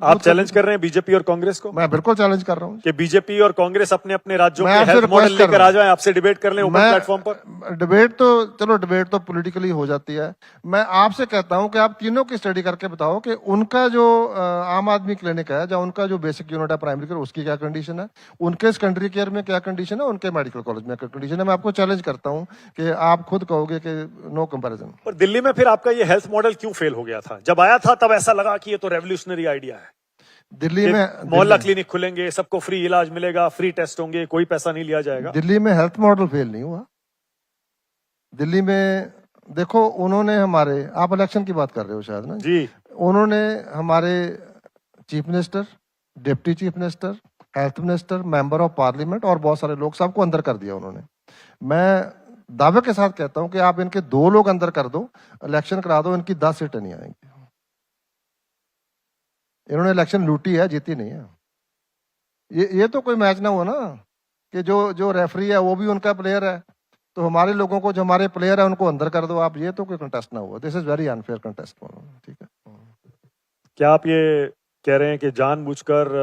आप चैलेंज कर रहे हैं बीजेपी और कांग्रेस को? मैं बिल्कुल चैलेंज कर रहा हूँ कि बीजेपी और कांग्रेस अपने अपने राज्यों के हेल्थ मॉडल लेकर आ जाए, आपसे डिबेट कर लें ओपन प्लेटफॉर्म पर। डिबेट तो चलो, डिबेट तो पॉलिटिकली हो जाती है। मैं आपसे कहता हूं कि आप तीनों की स्टडी करके बताओ कि उनका जो आम आदमी क्लिनिक है, जो उनका जो बेसिक यूनिट है प्राइमरी केयर, उसकी क्या कंडीशन है, उनके सेकेंडरी केयर में क्या कंडीशन है, उनके मेडिकल कॉलेज में क्या कंडीशन है। मैं आपको चैलेंज करता हूं कि आप खुद कहोगे कि नो कंपैरिजन। पर दिल्ली में फिर आपका ये हेल्थ मॉडल क्यों फेल हो गया था? जब आया था तब ऐसा लगा कि ये तो रेवोल्यूशनरी आइडिया है, दिल्ली में मोहल्ला क्लिनिक खुलेंगे, सबको फ्री इलाज मिलेगा, फ्री टेस्ट होंगे, कोई पैसा नहीं लिया जाएगा। दिल्ली में हेल्थ मॉडल फेल नहीं हुआ। दिल्ली में देखो, उन्होंने हमारे, आप इलेक्शन की बात कर रहे हो शायद ना जी, उन्होंने हमारे chief minister, deputy chief minister, health minister, member of parliament और बहुत सारे लोग, सबको अंदर कर दिया उन्होंने। मैं दावे के साथ कहता हूं कि आप इनके 2 लोग अंदर कर दो, इलेक्शन करा दो, इनकी 10 सीटें नहीं आएंगी। इन्होंने इलेक्शन लूटी है, जीती नहीं है। ये तो कोई मैच ना हुआ ना कि जो रेफरी है वो भी उनका प्लेयर है, तो हमारे लोगों को, जो हमारे प्लेयर है उनको अंदर कर दो आप। ये तो कोई कंटेस्ट ना हुआ। This is very unfair contest. ठीक है, क्या आप ये कह रहे हैं कि जानबूझकर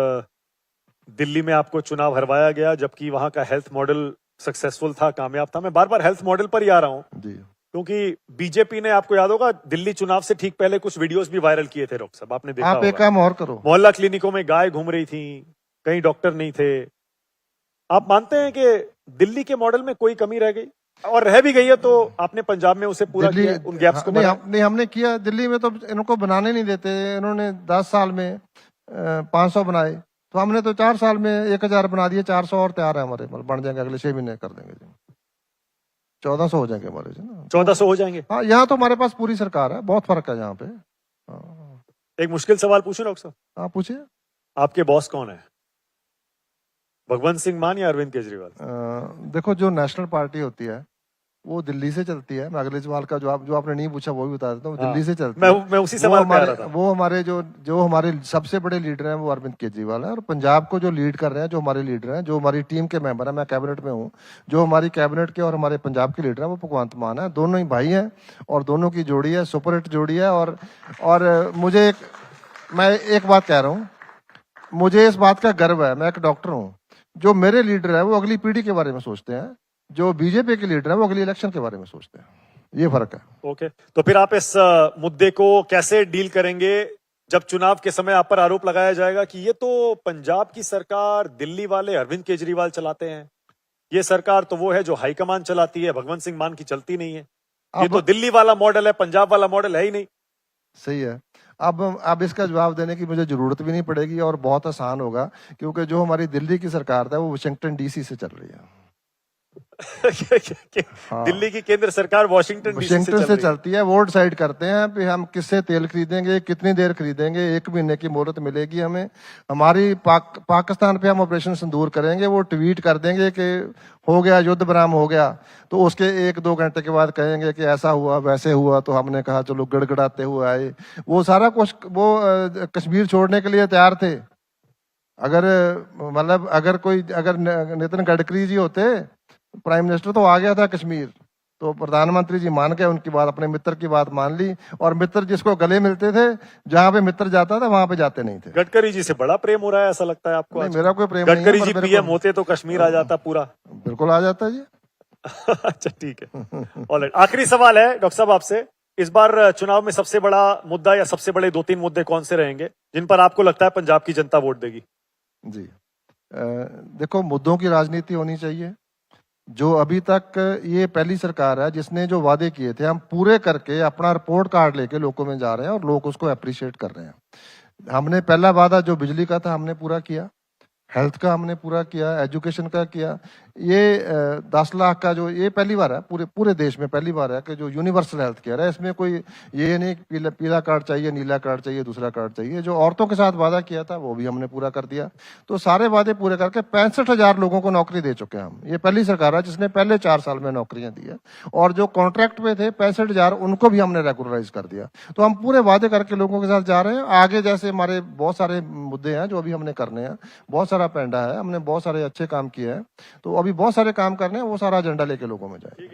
दिल्ली में आपको चुनाव हरवाया गया जबकि वहां का हेल्थ मॉडल सक्सेसफुल था, कामयाब था? मैं बार बार हेल्थ मॉडल पर ही आ रहा हूं जी, क्योंकि बीजेपी ने, आपको याद होगा, दिल्ली चुनाव से ठीक पहले कुछ वीडियोस भी वायरल किए थे डॉक्टर साहब, आपने देखा आप एक होगा। काम और करो। मोहल्ला क्लिनिकों में गाय घूम रही थी, कहीं डॉक्टर नहीं थे। आप मानते हैं कि दिल्ली के मॉडल में कोई कमी रह गई, और रह भी गई है तो आपने पंजाब में उसे पूरा किया, उन गैप्स को? नहीं, हमने किया। दिल्ली में तो इनको बनाने नहीं देते। इन्होंने 10 साल में 500 बनाए, तो हमने तो 4 साल में 1000 बना दिए। 400 और तैयार है हमारे, मतलब बन जाएंगे, अगले 6 महीने कर देंगे जी। 1400 हो जाएंगे हमारे जी ना। 1400 हो जाएंगे। हाँ, यहाँ तो हमारे पास पूरी सरकार है, बहुत फर्क है यहाँ पे। हाँ, एक मुश्किल सवाल पूछूं डॉक्टर साहब? हाँ पूछिए। आपके बॉस कौन है, भगवंत सिंह मान या अरविंद केजरीवाल? देखो, जो नेशनल पार्टी होती है वो दिल्ली से चलती है। मैं अगले सवाल का जवाब, जो आपने नहीं पूछा वो भी बता देता हूँ। दिल्ली से चलती है। मैं उसी सवाल पे आ रहा था। वो हमारे जो हमारे सबसे बड़े लीडर हैं वो अरविंद केजरीवाल है, और पंजाब को जो लीड कर रहे हैं, जो हमारे लीडर हैं, जो हमारी टीम के मेंबर हैं, मैं कैबिनेट में हूँ, जो हमारी कैबिनेट के और हमारे पंजाब के लीडर हैं वो भगवंत मान है। दोनों ही भाई हैं और दोनों की जोड़ी है, सुपरहिट जोड़ी है। और मैं एक बात कह रहा हूँ, मुझे इस बात का गर्व है। मैं एक डॉक्टर हूँ। जो मेरे लीडर है वो अगली पीढ़ी के बारे में सोचते हैं, जो बीजेपी के लीडर है वो अगली इलेक्शन के बारे में सोचते हैं। ये फर्क है। ओके, तो फिर आप इस मुद्दे को कैसे डील करेंगे जब चुनाव के समय आप पर आरोप लगाया जाएगा कि ये तो पंजाब की सरकार दिल्ली वाले अरविंद केजरीवाल चलाते हैं, ये सरकार तो वो है जो हाईकमान चलाती है, भगवंत सिंह मान की चलती नहीं है, ये तो दिल्ली वाला मॉडल है, पंजाब वाला मॉडल है ही नहीं? सही है। अब इसका जवाब देने की मुझे जरूरत भी नहीं पड़ेगी और बहुत आसान होगा, क्योंकि जो हमारी दिल्ली की सरकार है वो वाशिंगटन डीसी से चल रही है। हाँ। दिल्ली की केंद्र सरकार वाशिंगटन से चलती है। वो डिसाइड करते हैं कि हम किससे तेल खरीदेंगे, कितनी देर खरीदेंगे, 1 महीने की मोहलत मिलेगी हमें। हमारी पाकिस्तान पे हम ऑपरेशन सिंदूर करेंगे, वो ट्वीट कर देंगे कि हो गया, युद्ध विराम हो गया, तो उसके 1-2 घंटे के बाद कहेंगे कि ऐसा हुआ वैसे हुआ, तो हमने कहा चलो गड़गड़ाते हुए आए। वो सारा कुछ वो कश्मीर छोड़ने के लिए तैयार थे। अगर नितिन गडकरी जी होते प्राइम मिनिस्टर तो आ गया था कश्मीर, तो प्रधानमंत्री जी मान गए उनकी बात, अपने मित्र की बात मान ली। और मित्र जिसको गले मिलते थे, जहां पे मित्र जाता था वहां पे जाते नहीं थे। गडकरी जी से बड़ा प्रेम हो रहा है ऐसा लगता है आपको? नहीं, मेरा कोई प्रेम नहीं है। गडकरी जी पीएम होते तो कश्मीर आ जाता पूरा। बिल्कुल आ जाता जी। अच्छा, ठीक है। ऑलराइट, आखिरी सवाल है डॉक्टर साहब आपसे, इस बार चुनाव में सबसे बड़ा मुद्दा या सबसे बड़े 2-3 मुद्दे कौन से रहेंगे जिन पर आपको लगता है पंजाब की जनता वोट देगी? जी, देखो, मुद्दों की राजनीति होनी चाहिए। जो अभी तक ये पहली सरकार है जिसने जो वादे किए थे हम पूरे करके अपना रिपोर्ट कार्ड लेके लोगों में जा रहे हैं, और लोग उसको अप्रिशिएट कर रहे हैं। हमने पहला वादा जो बिजली का था हमने पूरा किया, हेल्थ का हमने पूरा किया, एजुकेशन का किया। ये 10 लाख का जो, ये पहली बार है पूरे देश में, पहली बार है कि जो यूनिवर्सल हेल्थ केयर है। इसमें कोई ये नहीं पीला कार्ड चाहिए, नीला कार्ड चाहिए, दूसरा कार्ड चाहिए। जो औरतों के साथ वादा किया था वो भी हमने पूरा कर दिया। तो सारे वादे पूरे करके 65,000 लोगों को नौकरी दे चुके हैं हम। ये पहली सरकार है जिसने पहले 4 साल में नौकरियां दी है। और जो कॉन्ट्रैक्ट पे थे 65,000, उनको भी हमने रेगुलराइज कर दिया। तो हम पूरे वादे करके लोगों के साथ जा रहे हैं आगे। जैसे हमारे बहुत सारे मुद्दे हैं जो अभी हमने करने हैं, बहुत सारा पेंडा है, हमने बहुत सारे अच्छे काम किए हैं, तो अभी बहुत सारे काम करने हैं, वो सारा एजेंडा लेके लोगों में जाए।